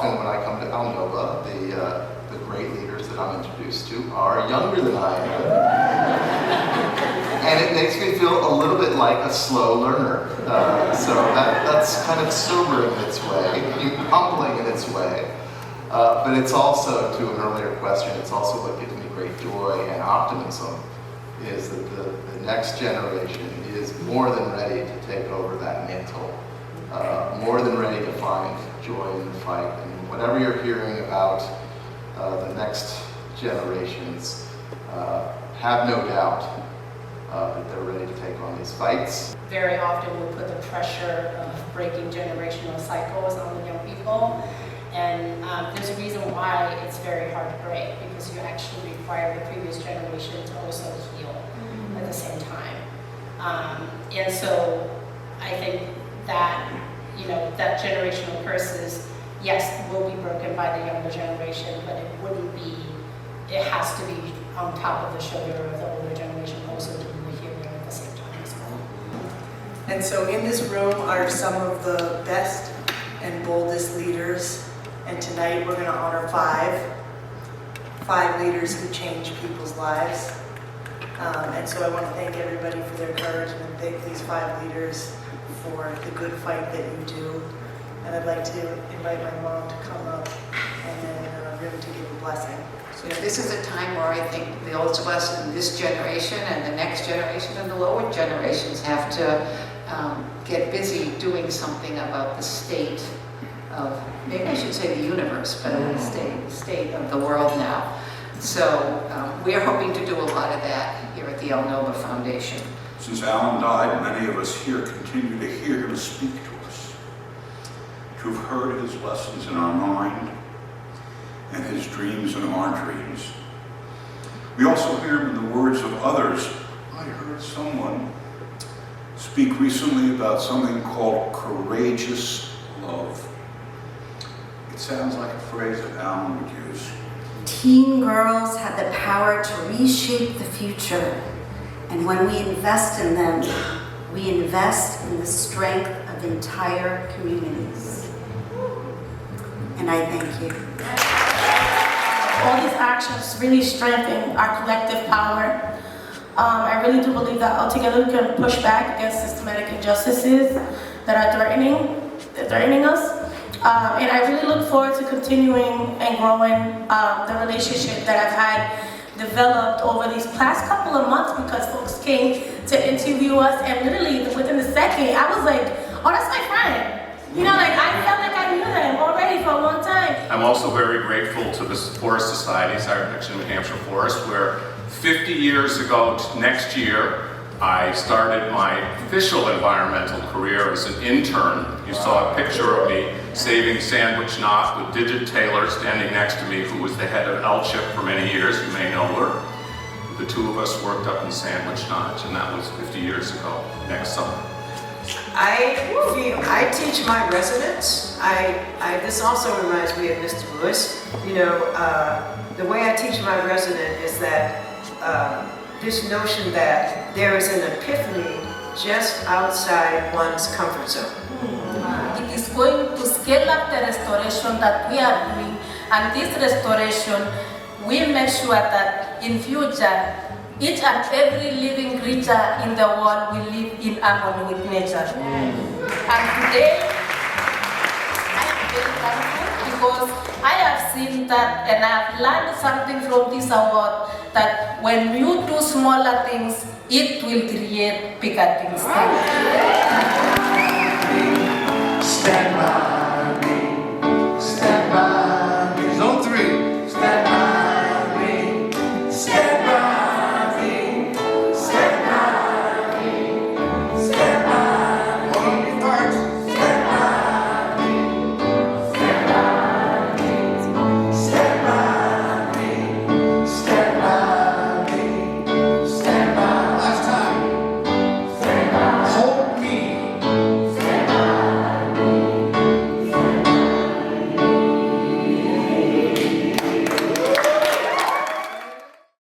often when I come to Alnoba, the great leaders that I'm introduced to are younger than I am. And it makes me feel a little bit like a slow learner. So that's kind of sobering in its way, humbling in its way. But it's also, to an earlier question, it's also what gives me great joy and optimism, is that the next generation is more than ready to take over that mantle, more than ready to find joy in the fight. And whatever you're hearing about the next generations, have no doubt that they're ready to take on these fights. Very often we put the pressure of breaking generational cycles on the young people. And there's a reason why it's very hard to break, because you actually require the previous generation to also heal at the same time. And so I think that, that generational curses, yes, will be broken by the younger generation, but it has to be on top of the shoulder of the older generation also doing the healing at the same time as well. And so in this room are some of the best and boldest leaders. And tonight we're going to honor five leaders who change people's lives. And so I want to thank everybody for their courage and thank these 5 leaders for the good fight that you do. And I'd like to invite my mom to come up and then really to give a blessing. So this is a time where I think those of us in this generation and the next generation and the lower generations have to get busy doing something about the state of, maybe I should say the universe, but the state of the world now. So we are hoping to do a lot of that here at the Alnoba Foundation. Since Alan died, many of us here continue to hear him speak to us, to have heard his lessons in our mind and his dreams in our dreams. We also hear him in the words of others. I heard someone speak recently about something called courageous love. It sounds like a phrase that Alan would use. Teen girls have the power to reshape the future. And when we invest in them, we invest in the strength of entire communities. And I thank you. All these actions really strengthen our collective power. I really do believe that altogether we can push back against systematic injustices that are threatening us. And I really look forward to continuing and growing the relationship that I've had developed over these past couple of months, because folks came to interview us and literally within a second, I was like, oh, that's my friend. I felt like I knew them already for a long time. I'm also very grateful to the Forest Societies, actually New Hampshire Forest, where 50 years ago next year, I started my official environmental career as an intern. You saw a picture of me saving Sandwich Knot with Digit Taylor standing next to me, who was the head of LCHIP for many years. You may know her. The two of us worked up in Sandwich Knot, and that was 50 years ago, next summer. I teach my residents. This also reminds me of Mr. Lewis. The way I teach my resident is that this notion that there is an epiphany just outside one's comfort zone. It is going to scale up the restoration that we are doing, and this restoration will make sure that in future, each and every living creature in the world will live in harmony with nature. And today, I am very thankful because I have seen that and I have learned something from this award, that when you do smaller things, it will create bigger things.